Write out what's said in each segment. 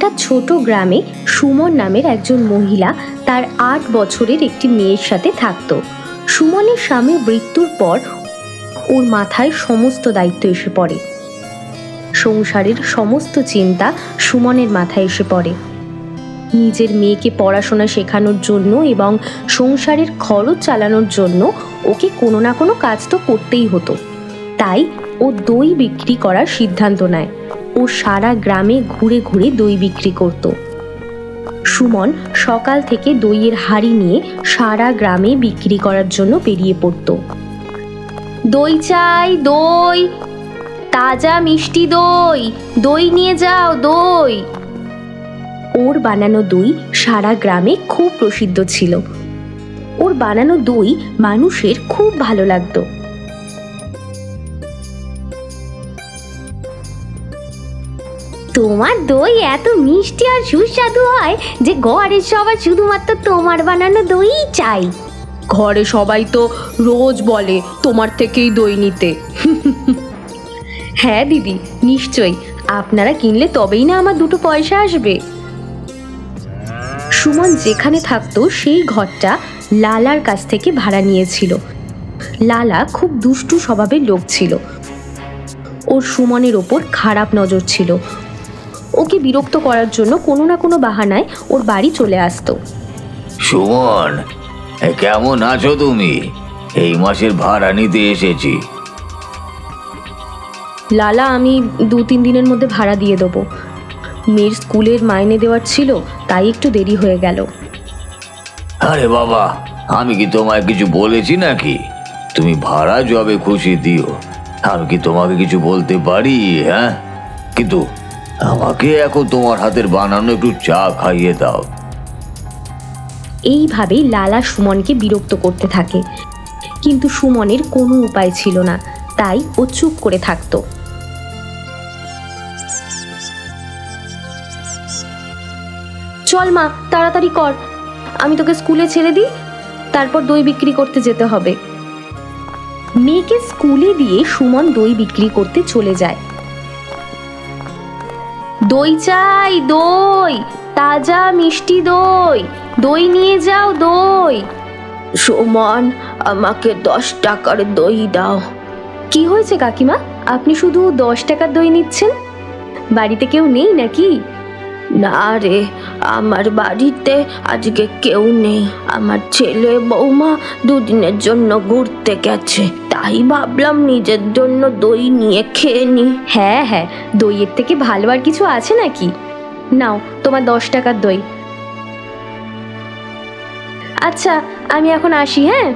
একটা ছোট গ্রামে সুমন নামের একজন মহিলা তার ৮ বছরের একটি মেয়ের সাথে থাকত। সুমনের স্বামীর মৃত্যুর পর ওর মাথায় সমস্ত দায়িত্ব এসে পড়ে। সংসারের সমস্ত চিন্তা সুমনের মাথায় এসে পড়ে। নিজের মেয়েকে পড়াশোনা শেখানোর জন্য এবং সংসারের খরচ চালানোর জন্য ওকে কোনো না কোনো কাজ তো করতেই হতো। তাই ও দই বিক্রি করার সিদ্ধান্ত নেয়। ও সারা গ্রামে ঘুরে ঘুরে দই বিক্রি করত। সুমন সকাল থেকে দইয়ের হাঁড়ি নিয়ে সারা গ্রামে বিক্রি করার জন্য বেরিয়ে পড়ত। দই চাই, দই, তাজা মিষ্টি দই, দই নিয়ে যাও, দই। ওর বানানো দই সারা গ্রামে খুব প্রসিদ্ধ ছিল। ওর বানানো দই মানুষের খুব ভালো লাগতো। তোমার দই এত মিষ্টি আর সুস্বাদু হয় যে ঘরের সবাই শুধুমাত্র তোমার বানানো দই চাই। ঘরে সবাই তো রোজ বলে তোমার থেকেই দই নিতে। হ্যাঁ দিদি, নিশ্চয়ই, আপনারা কিনলে তবেই না আমার 2 পয়সা আসবে। সুমন যেখানে থাকতো সেই ঘরটা লালার কাছ থেকে ভাড়া নিয়েছিল। লালা খুব দুষ্টু স্বভাবের লোক ছিল। ওর সুমনের ওপর খারাপ নজর ছিল। ওকে বিরক্ত করার জন্য কোনো না কোনো বাহানায় ওর বাড়ি চলে আসতো। সুমন, কেমন আছো তুমি? এই মাসের ভাড়া নিতে এসেছি। লালা, আমি 2-3 দিনের মধ্যে ভাড়া দিয়ে দেবো। মেয়ের স্কুলের মাইনে দেওয়ার ছিল, তাই একটু দেরি হয়ে গেল। আরে বাবা, আমি কি তোমায় কিছু বলেছি নাকি? তুমি ভাড়া যবে খুশি দিও, আমি কি তোমাকে কিছু বলতে পারি? হ্যাঁ, কিন্তু আমাকে এখন তোমার হাতের বানানো একটু চা খাইয়ে দাও। এইভাবেই লালা সুমনকে বিরক্ত করতে থাকে, কিন্তু সুমনের কোনো উপায় ছিল না, তাই ও চুপ করে থাকতো। চল মা, তাড়াতাড়ি কর, আমি তোকে স্কুলে ছেড়ে দিই, তারপর দই বিক্রি করতে যেতে হবে। মেয়েকে স্কুলে দিয়ে সুমন দই বিক্রি করতে চলে যায়। দই চাই, দই, তাজা মিষ্টি দই, দই নিয়ে যাও, দই। সুমন, আমাকে 10 টাকার দই দাও। কি হয়েছে কাকিমা, আপনি শুধু 10 টাকার দই নিচ্ছেন? বাড়িতে কেউ নেই নাকি? না রে, আমার বাড়িতে আজকে কেউ নেই। আমার ছেলে বৌমা 2 দিনের জন্য ঘুরতে গেছে, তাই ভাবলাম নিজের জন্য দই নিয়ে খেয়ে নি। হ্যাঁ হ্যাঁ, দইয়ের থেকে ভালো আর কিছু আছে নাকি? নাও তোমার 10 টাকার দই। আচ্ছা, আমি এখন আসি। হ্যাঁ।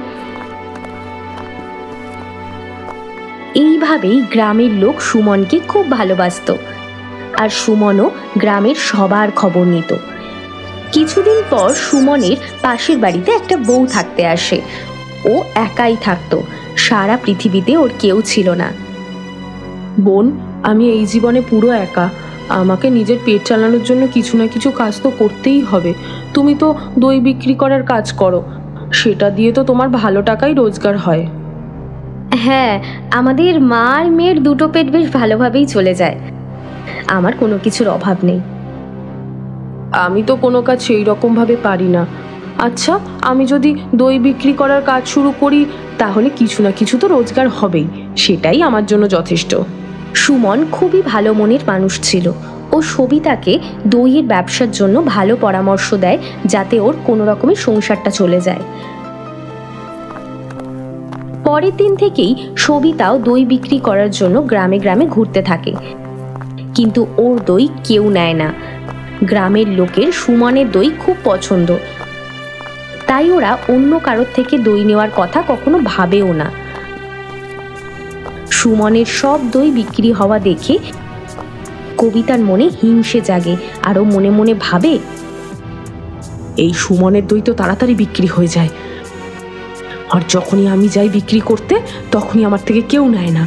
এইভাবেই গ্রামের লোক সুমনকে খুব ভালোবাসতো, আর সুমনও গ্রামের সবার খবর নিত। কিছুদিন পর সুমনের পাশের বাড়িতে একটা বউ থাকতে আসে। ও একাই থাকতো, সারা পৃথিবীতে ওর কেউ ছিল না। বোন, আমি এই জীবনে পুরো একা। আমাকে নিজের পেট চালানোর জন্য কিছু না কিছু কাজ তো করতেই হবে। তুমি তো দই বিক্রি করার কাজ করো, সেটা দিয়ে তো তোমার ভালো টাকাই রোজগার হয়। হ্যাঁ, আমাদের মা আর মেয়ের 2টো পেট বেশ ভালোভাবেই চলে যায়। আমার কোনো কিছুর অভাব নেই। আমি তো কোনো কাজ সেই রকমভাবে পারি না। আচ্ছা, আমি যদি দই বিক্রি করার কাজ শুরু করি তাহলে কিছু না কিছু তো রোজগার হবেই, সেটাই আমার জন্য যথেষ্ট। সুমন খুবই ভালো মনের মানুষ ছিল। ও সবিতাকে দইয়ের ব্যবসার জন্য ভালো পরামর্শ দেয়, যাতে ওর কোনো রকমের সংসারটা চলে যায়। পরের দিন থেকেই সবিতাও দই বিক্রি করার জন্য গ্রামে গ্রামে ঘুরতে থাকে, কিন্তু ওর দই কেউ নেয় না। গ্রামের লোকের সুমনের দই খুব পছন্দ, তাই ওরা অন্য কারোর থেকে দই নেওয়ার কথা কখনো ভাবেও না। সুমনের সব দই বিক্রি হওয়া দেখে কবিতার মনে হিংসে জাগে, আর ও মনে মনে ভাবে, এই সুমনের দই তো তাড়াতাড়ি বিক্রি হয়ে যায়, আর যখনই আমি যাই বিক্রি করতে তখনই আমার থেকে কেউ নেয় না।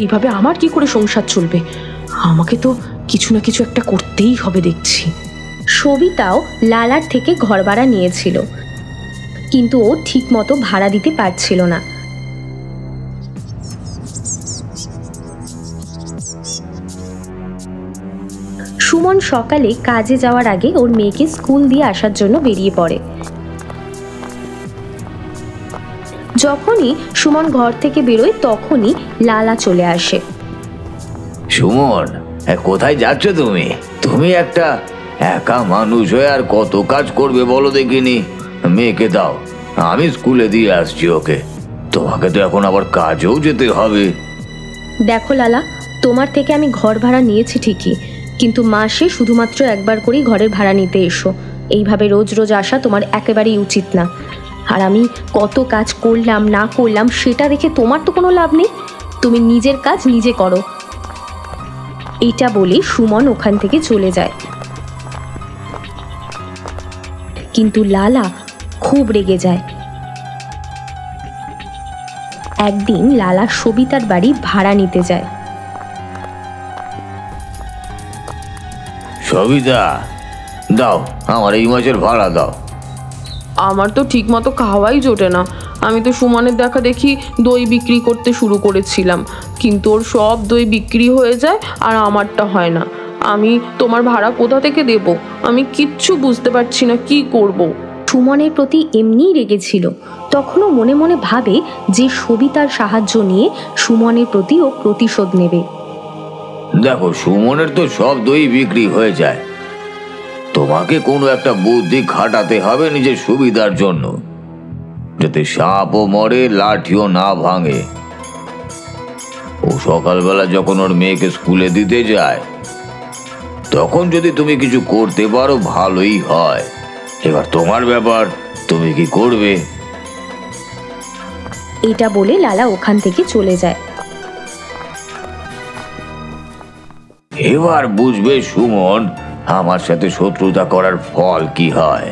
এইভাবে আমার কি করে সংসার চলবে? আমাকে তো কিছু না কিছু একটা করতেই হবে দেখছি। সবিতাও লালার থেকে ঘর ভাড়া নিয়েছিল, কিন্তু ও ঠিক মতো ভাড়া দিতে পারছিল না। সুমন সকালে কাজে যাওয়ার আগে ওর মেয়েকে স্কুল দিয়ে আসার জন্য বেরিয়ে পড়ে। যখনই সুমন ঘর থেকে বেরোয় তখনই লালা চলে আসে। সুমন, কোথায় যাচ্ছ তুমি? তুমি একটা একা মানুষ হয়ে আর কত কাজ করবে বলো দেখিনি। মেয়েকে দাও, আমি স্কুলে দিয়ে আসছি ওকে। তোমাকে তো এখন আবার কাজেও যেতে হবে। দেখো লালা, তোমার থেকে আমি ঘর ভাড়া নিয়েছি ঠিকই, কিন্তু মাসে শুধুমাত্র একবার করেই ঘরের ভাড়া নিতে এসো। এইভাবে রোজ রোজ আসা তোমার একেবারেই উচিত না। আর আমি কত কাজ করলাম না করলাম সেটা দেখে তোমার তো কোনো লাভ নেই। তুমি নিজের কাজ নিজে করো। এটা বলে সুমন ওখান থেকে চলে যায়। কিন্তু লালা খুব রেগে যায়। একদিন লালা সবিতার বাড়ি ভাড়া নিতে যায়। সবিতা, দাও আমার এই মাসের ভাড়া দাও। আমার তো ঠিক মতো খাওয়াই জোটে না। আমি তো সুমনের দেখা দেখি দই বিক্রি করতে শুরু করেছিলাম, কিন্তু ওর সব দই বিক্রি হয়ে যায় আর আমারটা হয় না। আমি তোমার ভাড়া কোথা থেকে দেব? আমি কিচ্ছু বুঝতে পারছি না কি করব। সুমনের প্রতি এমনিই রেগেছিল। তখনও মনে মনে ভাবে যে সবিতার সাহায্য নিয়ে সুমনের প্রতি ও প্রতিশোধ নেবে। দেখো, সুমনের তো সব দই বিক্রি হয়ে যায়। তোমাকে কোনো একটা বুদ্ধি খাটাতে হবে নিজের সুবিধার জন্য, যাতে সাপও মরে লাঠিও না ভাঙে। ও সকালবেলা যখন ওর মেয়েকে স্কুলে দিতে যায় তখন যদি তুমি কিছু করতে পারো ভালোই হয়। এবার তোমার ব্যাপার, তুমি কি করবে? এটা বলে লালা ওখান থেকে চলে যায়। এবার বুঝবে সুমন আমার সাথে শত্রুতা করার ফল কি হয়।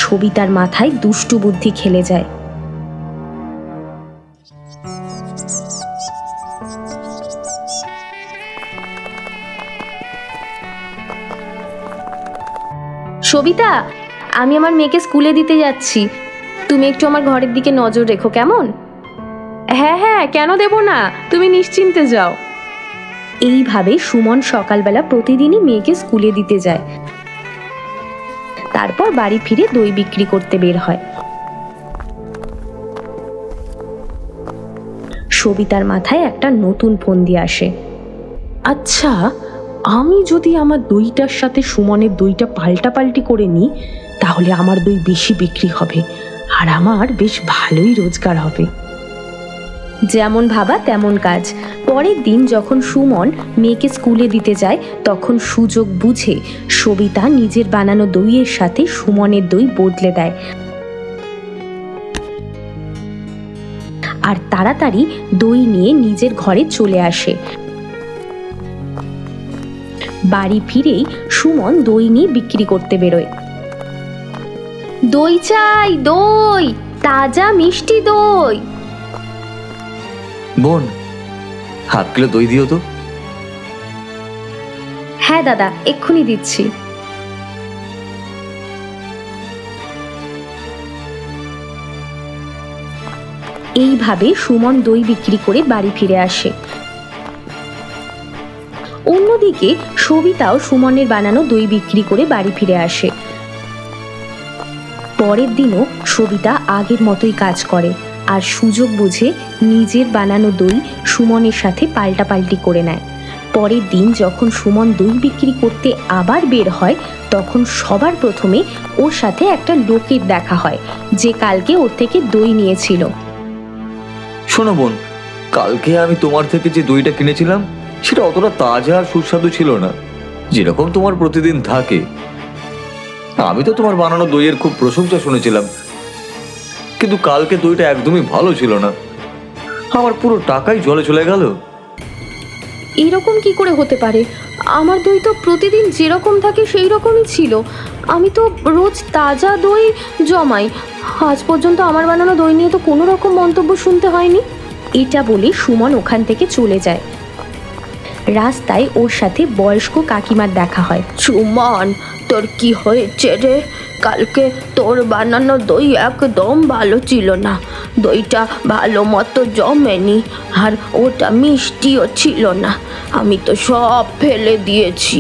সবিতার মাথায় দুষ্টু বুদ্ধি খেলে যায়। সবিতা, আমি আমার মেয়েকে স্কুলে দিতে যাচ্ছি, তুমি একটু আমার ঘরের দিকে নজর রেখো, কেমন? হ্যাঁ হ্যাঁ, কেন দেব না, তুমি নিশ্চিন্তে যাও। এইভাবে সুমন সকালবেলা প্রতিদিনই মেয়েকে স্কুলে দিতে যায়। তারপর বাড়ি ফিরে দই বিক্রি করতে বের হয়। সবিতার মাথায় একটা নতুন ফন্দি আসে। আচ্ছা, আমি যদি আমার দইটার সাথে সুমনের দইটা পাল্টাপাল্টি করে নিই তাহলে আমার দই বেশি বিক্রি হবে আর আমার বেশ ভালোই রোজগার হবে। যেমন ভাবা তেমন কাজ। পরের দিন যখন সুমন মেয়েকে স্কুলে দিতে যায় তখন সুযোগ বুঝে সবিতা নিজের বানানো দইয়ের সাথে সুমনের দই বদলে দেয় আর তাড়াতাড়ি দই নিয়ে নিজের ঘরে চলে আসে। বাড়ি ফিরেই সুমন দই নিয়ে বিক্রি করতে বেরোয়। দই চাই, দই, তাজা মিষ্টি দই। বোন, হাফ কিলো দই দিও তো। হ্যাঁ দাদা, এক্ষুনি দিচ্ছি। এইভাবে সুমন দই বিক্রি করে বাড়ি ফিরে আসে। অন্যদিকে সবিতাও সুমনের বানানো দই বিক্রি করে বাড়ি ফিরে আসে। পরের দিনও সবিতা আগের মতোই কাজ করে আর সুযোগ বুঝে নিজের বানানো দই সুমনের সাথে পাল্টাপাল্টি করে নেয়। পরের দিন যখন সুমন দই বিক্রি করতে আবার বের হয় তখন সবার প্রথমে ওর সাথে একটা লোকের দেখা হয় যে কালকে ওর থেকে দই নিয়েছিল। শোনো বোন, কালকে আমি তোমার থেকে যে দইটা কিনেছিলাম সেটা অতটা তাজা আর সুস্বাদু ছিল না যেরকম তোমার প্রতিদিন থাকে। আমি তো তোমার বানানো দইয়ের খুব প্রশংসা শুনেছিলাম, কিন্তু কালকে দইটা একদমই ভালো ছিল না। আমার পুরো টাকাই জলে চলে গেল। এরকম কি করে হতে পারে? আমার দই তো প্রতিদিন যেরকম থাকে সেই রকমই ছিল। আমি তো রোজ তাজা দই জমাই। আজ পর্যন্ত আমার বানানো দই নিয়ে তো কোনো রকম মন্তব্য শুনতে হয়নি। এটা বলে সুমন ওখান থেকে চলে যায়। রাস্তায় ওর সাথে বয়স্ক কাকিমার দেখা হয়। সুমন, তোর কি হয়েছে রে? কালকে তোর বানানো দই একদম ভালো ছিল না। দইটা ভালো মতো জমেনি, আর ওটা মিষ্টিও ছিল না। আমি তো সব ফেলে দিয়েছি।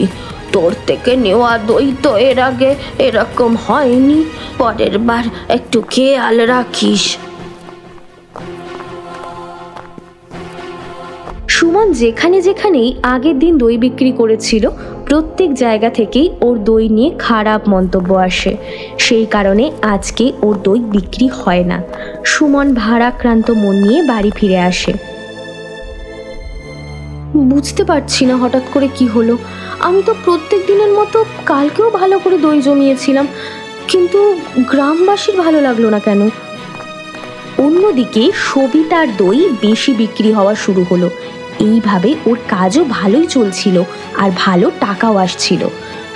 তোর থেকে নেওয়া দই তো এর আগে এরকম হয়নি। পরের বার একটু খেয়াল রাখিস। সুমন যেখানে যেখানেই আগের দিন দই বিক্রি করেছিল, প্রত্যেক জায়গা থেকেই ওর দই নিয়ে খারাপ মন্তব্য আসে। সেই কারণে আজকে ওর দই বিক্রি হয় না। সুমন ভারাক্রান্ত মন নিয়ে বাড়ি ফিরে আসে। বুঝতে পারছি না হঠাৎ করে কি হলো। আমি তো প্রত্যেক দিনের মতো কালকেও ভালো করে দই জমিয়েছিলাম, কিন্তু গ্রামবাসীর ভালো লাগলো না কেন? অন্যদিকে সবিতার দই বেশি বিক্রি হওয়া শুরু হলো। এইভাবে ওর কাজও ভালোই চলছিল আর ভালো টাকাও আসছিল।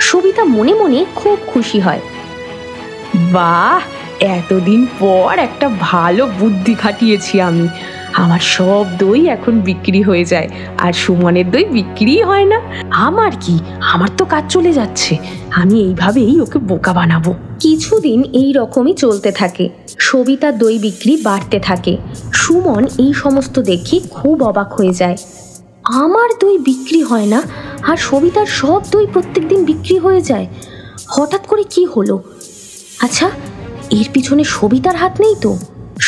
সবিতা মনে মনে খুব খুশি হয়। বাহ, এতদিন পর একটা ভালো বুদ্ধি খাটিয়েছি আমি। আমার সব দই এখন বিক্রি হয়ে যায়, আর সুমনের দই বিক্রি হয় না। আমার কি, আমার তো কাজ চলে যাচ্ছে। আমি এইভাবেই ওকে বোকা বানাবো। কিছুদিন এই রকমই চলতে থাকে। সবিতার দই বিক্রি বাড়তে থাকে। সুমন এই সমস্ত দেখে খুব অবাক হয়ে যায়। আমার দই বিক্রি হয় না, আর সবিতার সব দই প্রত্যেকদিন বিক্রি হয়ে যায়। হঠাৎ করে কি হলো? আচ্ছা, এর পিছনে সবিতার হাত নেই তো?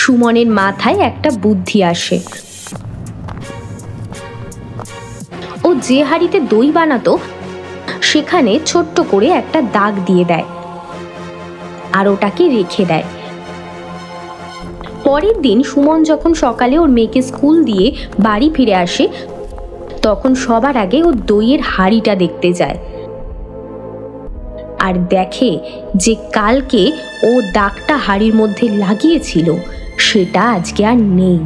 সুমনের মাথায় একটা বুদ্ধি আসে। ও যে হাঁড়িতে দই বানাতো সেখানে ছোট্ট করে একটা দাগ দিয়ে দেয় আর ওটাকে রেখে দেয়। পরের দিন সুমন যখন সকালে ওর মেয়েকে স্কুল দিয়ে বাড়ি ফিরে আসে, তখন সবার আগে ও দইয়ের হাঁড়িটা দেখতে যায় আর দেখে যে কালকে ও দাগটা হাঁড়ির মধ্যে লাগিয়েছিল সেটা আজকে আর নেই।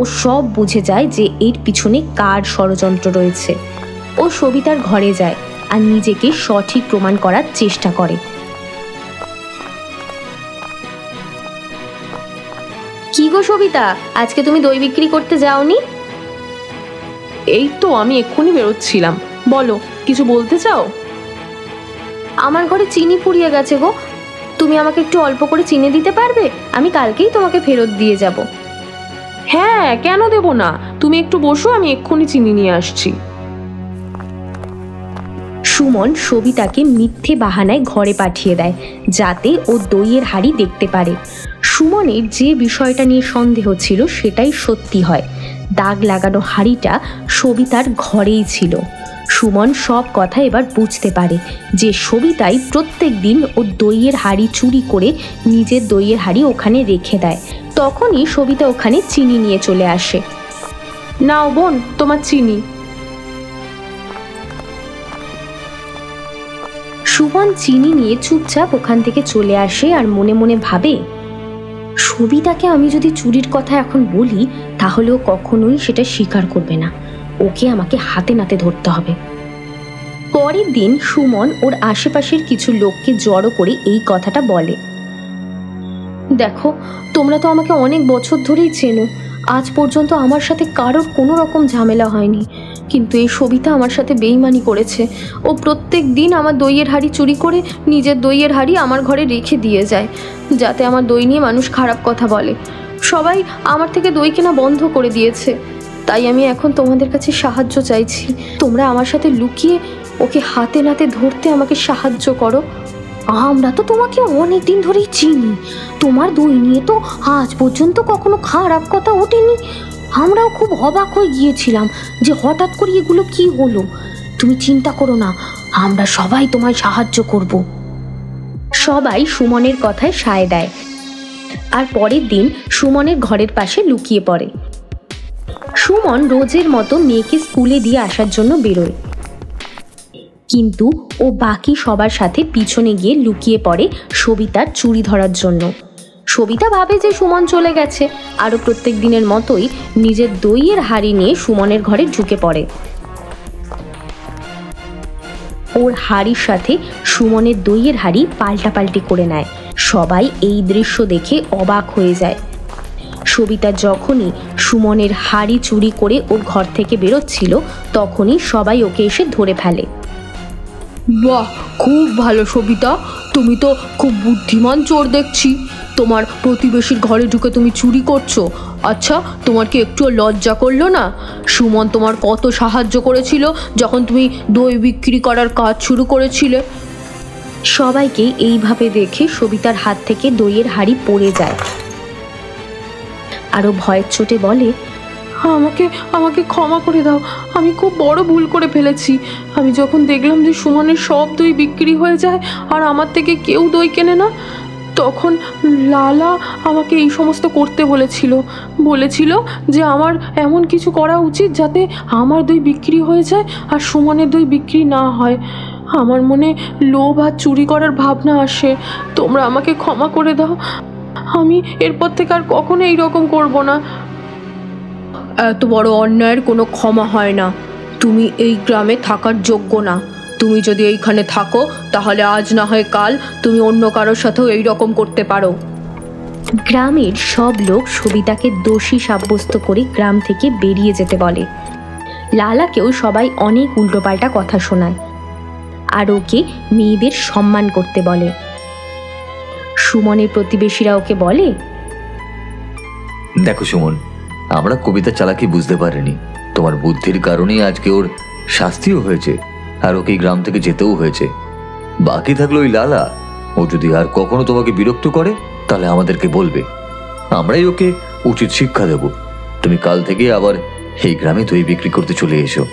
ও সব বুঝে যায় যে এর পিছনে কার ষড়যন্ত্র রয়েছে। ও সবিতার ঘরে যায় আর নিজেকে সঠিক প্রমাণ করার চেষ্টা করে। কি গো সবিতা, আজকে তুমি দই বিক্রি করতে যাওনি? এই তো আমি এক্ষুনি বেরোচ্ছিলাম। বলো, কিছু বলতে চাও? আমার ঘরে চিনি ফুরিয়ে গেছে গো, তুমি আমাকে একটু অল্প করে চিনি দিতে পারবে? আমি কালকেই তোমাকে ফেরত দিয়ে যাব। হ্যাঁ, কেন দেব না? তুমি একটু বসো, আমি এক্ষুনি চিনি নিয়ে আসছি। সুমন সবিতাকে মিথ্যে বাহানায় ঘরে পাঠিয়ে দেয় যাতে ও দইয়ের হাঁড়ি দেখতে পারে। সুমনের যে বিষয়টা নিয়ে সন্দেহ ছিল সেটাই সত্যি হয়। দাগ লাগানো হাঁড়িটা সবিতার ঘরেই ছিল। সুমন সব কথা এবার বুঝতে পারে যে সবিতাই প্রত্যেক দিন ও দইয়ের হাঁড়ি চুরি করে নিজের দইয়ের হাঁড়ি ওখানে রেখে দেয়। তখনই সবিতা ওখানে চিনি নিয়ে চলে আসে। নাও বোন, তোমার চিনি। সুমন চিনি নিয়ে চুপচাপ ওখান থেকে চলে আসে আর মনে মনে ভাবে, সবিতাকে আমি যদি চুরির কথা এখন বলি তাহলে ও কখনোই সেটা স্বীকার করবে না। ওকে আমাকে হাতে নাতে ধরতে হবে। পরের দিন সুমন ওর আশেপাশের কিছু লোককে জড়ো করে এই কথাটা বলে। দেখো, তোমরা তো আমাকে অনেক বছর ধরেই চেনো। আজ পর্যন্ত আমার সাথে কারোর কোনো রকম ঝামেলা হয়নি, কিন্তু এই সবিতা আমার সাথে বেইমানি করেছে। ও প্রত্যেক দিন আমার দইয়ের হাঁড়ি চুরি করে নিজের দইয়ের হাঁড়ি আমার ঘরে রেখে দিয়ে যায়, যাতে আমার দই নিয়ে মানুষ খারাপ কথা বলে। সবাই আমার থেকে দই কেনা বন্ধ করে দিয়েছে। তাই আমি এখন তোমাদের কাছে সাহায্য চাইছি। তোমরা আমার সাথে লুকিয়ে ওকে হাতে নাতে ধরতে আমাকে সাহায্য করো। আমরা তো তোমাকে অনেক দিন ধরেই চিনি। তোমার দই নিয়ে তো আজ পর্যন্ত কখনো খারাপ কথা ওঠেনি। আমরাও খুব অবাক হয়ে গিয়েছিলাম যে হঠাৎ করে এগুলো কি হলো। তুমি চিন্তা করো না, আমরা সবাই তোমায় সাহায্য করব। সবাই সুমনের কথায় সায় দেয় আর পরের দিন সুমনের ঘরের পাশে লুকিয়ে পড়ে। সুমন রোজের মতো মেয়েকে স্কুলে দিয়ে আসার জন্য বেরোয়, কিন্তু ও বাকি সবার সাথে পিছনে গিয়ে লুকিয়ে পড়ে সবিতার চুরি ধরার জন্য। সবিতা ভাবে যে সুমন চলে গেছে, আরও প্রত্যেক দিনের মতোই নিজের দইয়ের হাঁড়ি নিয়ে সুমনের ঘরে ঢুকে পড়ে। ওর হাঁড়ির সাথে সুমনের দইয়ের হাঁড়ি পাল্টাপাল্টি করে নেয়। সবাই এই দৃশ্য দেখে অবাক হয়ে যায়। সবিতা যখনই সুমনের হাঁড়ি চুরি করে ওর ঘর থেকে বেরোচ্ছিল, তখনই সবাই ওকে এসে ধরে ফেলে। বাহ, খুব ভালো সবিতা, তুমি তো খুব বুদ্ধিমান চোর দেখছি। তোমার প্রতিবেশীর ঘরে ঢুকে তুমি চুরি করছো? আচ্ছা, তোমার কি একটু লজ্জা করলো না? সুমন তোমার কত সাহায্য করেছিল যখন তুমি দই বিক্রি করার কাজ শুরু করেছিলে। সবাইকে এইভাবে দেখে সবিতার হাত থেকে দইয়ের হাঁড়ি পড়ে যায়। আরও ভয়ের চোটে বলে, আমাকে আমাকে ক্ষমা করে দাও, আমি খুব বড় ভুল করে ফেলেছি। আমি যখন দেখলাম যে সুমনের সব দই বিক্রি হয়ে যায় আর আমার থেকে কেউ দই কেনে না, তখন লালা আমাকে এই সমস্ত করতে বলেছিল যে আমার এমন কিছু করা উচিত যাতে আমার দই বিক্রি হয়ে যায় আর সুমনের দই বিক্রি না হয়। আমার মনে লোভ আর চুরি করার ভাবনা আসে। তোমরা আমাকে ক্ষমা করে দাও, আমি এরপর থেকে আর কখনো এইরকম করবো না। এত বড় অন্যায়ের কোনো ক্ষমা হয় না। তুমি এই গ্রামে থাকার যোগ্য না। তুমি যদি এইখানে থাকো তাহলে আজ না হয় কাল তুমি অন্য কারোর সাথেও এই রকম করতে পারো। গ্রামের সব লোক সবিতাকে দোষী সাব্যস্ত করে গ্রাম থেকে বেরিয়ে যেতে বলে। লালাকেও সবাই অনেক উল্টোপাল্টা কথা শোনায় আর ওকে মেয়েদের সম্মান করতে বলে। সুমনের প্রতিবেশীরা ওকে বলে, দেখো সুমন, আমরা কবিতার চালাকি বুঝতে পারিনি। তোমার বুদ্ধির কারণেই আজকে ওর শাস্তিও হয়েছে আর ওকে গ্রাম থেকে যেতেও হয়েছে। বাকি থাকলো ওই লালা, ও যদি আর কখনো তোমাকে বিরক্ত করে তাহলে আমাদেরকে বলবে, আমরাই ওকে উচিত শিক্ষা দেব। তুমি কাল থেকে আবার এই গ্রামে দই বিক্রি করতে চলে এসো।